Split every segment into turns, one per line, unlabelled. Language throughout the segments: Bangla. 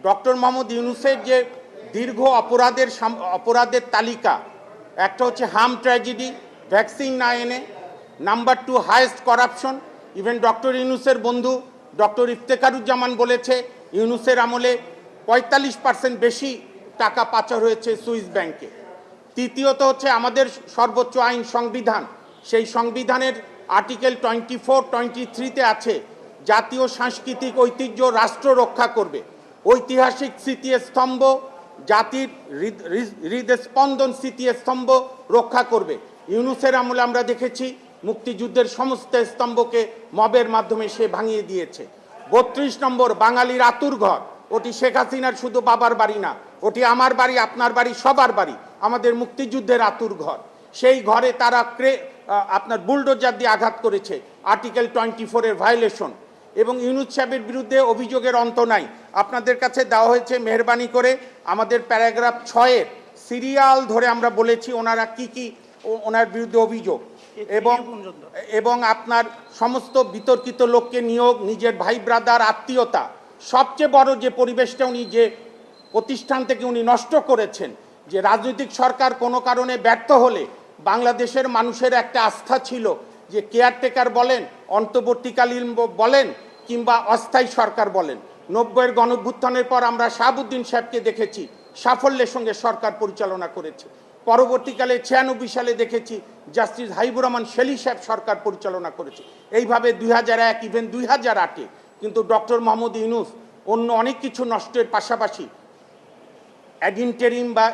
ডক্টর মোহাম্মদ ইউনূসের যে দীর্ঘ অপরাধের তালিকা, একটা হচ্ছে হার্ম ট্র্যাজেডি, ভ্যাকসিন না এনে, number 2 highest corruption. Even doctor ইউনূসের বন্ধু ডক্টর ইফতেখারুজ্জামান বলেছে ইউনূসের আমলে 45% বেশি টাকা পাচার হয়েছে সুইস ব্যাংকে। তৃতীয়ত হচ্ছে আমাদের সর্বোচ্চ আইন সংবিধান, সেই সংবিধানের আর্টিকেল 24-23-তে আছে জাতীয় সাংস্কৃতিক ঐতিহ্য রাষ্ট্র রক্ষা করবে, ঐতিহাসিক স্মৃতিস্তম্ভ, জাতির হৃদস্পন্দন স্মৃতিস্তম্ভ রক্ষা করবে। ইউনূসের আমলে আমরা দেখেছি মুক্তিযুদ্ধের সমস্ত স্তম্ভকে মবের মাধ্যমে সে ভাঙিয়ে দিয়েছে। 32 নম্বর বাঙালির আতুর ঘর, ওটি শেখ হাসিনার শুধু বাবার বাড়ি না, ওটি আমার বাড়ি, আপনার বাড়ি, সবার বাড়ি, আমাদের মুক্তিযুদ্ধের আতুর ঘর। সেই ঘরে তারা আপনার বুলডোজার দিয়ে আঘাত করেছে, আর্টিকেল 24-এর ভায়োলেশন। এবং ইউনূস সাহেবের বিরুদ্ধে অভিযোগের অন্ত নাই। আপনাদের কাছে দেওয়া হয়েছে মেহরবানি করে আমাদের প্যারাগ্রাফ 6-এর সিরিয়াল ধরে আমরা বলেছি ওনারা কি ওনার বিরুদ্ধে অভিযোগ, এবং আপনার সমস্ত বিতর্কিত লোককে নিয়োগ, নিজের ভাই ব্রাদার আত্মীয়তা, সবচেয়ে বড় যে পরিবেশটা উনি যে প্রতিষ্ঠান থেকে উনি নষ্ট করেছেন, যে রাজনৈতিক সরকার কোনো কারণে ব্যর্থ হলে বাংলাদেশের মানুষের একটা আস্থা ছিল যে কেয়ারটেকার বলেন, অন্তর্বর্তীকালীন বলেন কিংবা অস্থায়ী সরকার বলেন। 90-এর গণঅভ্যুত্থানের পর আমরা শাহাবুদ্দিন সাহেবকে দেখেছি সাফল্যের সঙ্গে সরকার পরিচালনা করেছে। পরবর্তীকালে 96 সালে দেখেছি জাস্টিস হাবিবুর রহমান শেলী সাহেব সরকার পরিচালনা করেছে। এইভাবে 2001 ইভেন 2008-এ কিন্তু ডক্টর মোহাম্মদ ইউনূস অন্য অনেক কিছু নষ্টের পাশাপাশি অ্যাডিনটেরিম বা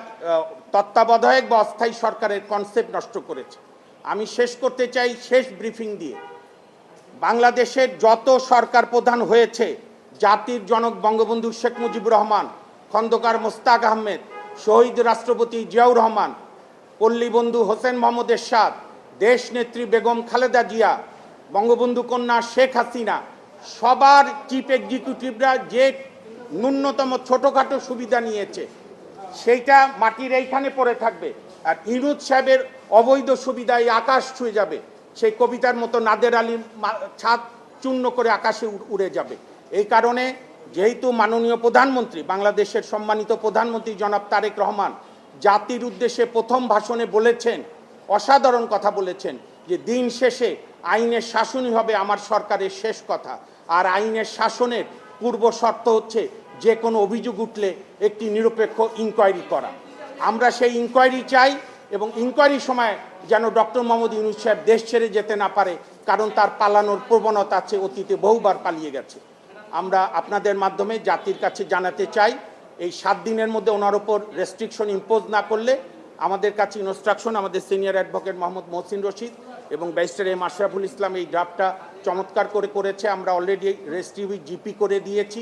তত্ত্বাবধায়ক বা অস্থায়ী সরকারের কনসেপ্ট নষ্ট করেছে। আমি শেষ করতে চাই শেষ ব্রিফিং দিয়ে, বাংলাদেশের যত সরকার প্রধান হয়েছে, জাতির জনক বঙ্গবন্ধু শেখ মুজিবুর রহমান, খন্দকার মোস্তাক আহমেদ, শহীদ রাষ্ট্রপতি জিয়াউর রহমান, পল্লীবন্ধু হোসেন মোহাম্মদ এরশাদ, দেশনেত্রী বেগম খালেদা জিয়া, বঙ্গবন্ধু কন্যা শেখ হাসিনা, সবার চিফ এক্সিকিউটিভরা যে ন্যূনতম ছোটোখাটো সুবিধা নিয়েছে সেইটা মাটির এইখানে পড়ে থাকবে। আর ইউনূস সাহেবের অবৈধ সুবিধায় আকাশ ছুঁয়ে যাবে, সেই কবিতার মতো নাদের আলীর ছাদ চূর্ণ করে আকাশে উড়ে যাবে। এই কারণে যেহেতু মাননীয় প্রধানমন্ত্রী, বাংলাদেশের সম্মানিত প্রধানমন্ত্রী জনাব তারেক রহমান জাতির উদ্দেশ্যে প্রথম ভাষণে বলেছেন, অসাধারণ কথা বলেছেন, যে দিন শেষে আইনের শাসনই হবে আমার সরকারের শেষ কথা। আর আইনের শাসনের পূর্ব শর্ত হচ্ছে যে কোনো অভিযোগ উঠলে একটি নিরপেক্ষ ইনকোয়ারি করা। আমরা সেই ইনকোয়ারি চাই, এবং ইনকোয়ারির সময় যেন ডক্টর মোহাম্মদ ইউনূস সাহেব দেশ ছেড়ে যেতে না পারে, কারণ তার পালানোর প্রবণতা আছে, অতীতে বহুবার পালিয়ে গেছে। আমরা আপনাদের মাধ্যমে জাতির কাছে জানাতে চাই, এই 7 দিনের মধ্যে ওনার ওপর রেস্ট্রিকশন ইম্পোজ না করলে আমাদের কাছে ইনস্ট্রাকশন, আমাদের সিনিয়র অ্যাডভোকেট মোহাম্মদ মহসিন রশিদ এবং ব্যারিস্টার এম আশরাফুল ইসলাম এই ড্রাফটটা চমৎকার করেছে। আমরা অলরেডি রেজিস্ট্রি জিপি করে দিয়েছি,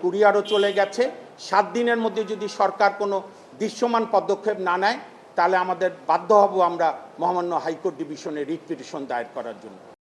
কুরিয়ারও চলে গেছে। 7 দিনের মধ্যে যদি সরকার কোনো দৃশ্যমান পদক্ষেপ না নেয়, তাহলে আমাদের বাধ্য হব আমরা মহামান্য হাইকোর্ট ডিভিশনে রিট পিটিশন দায়ের করার জন্য।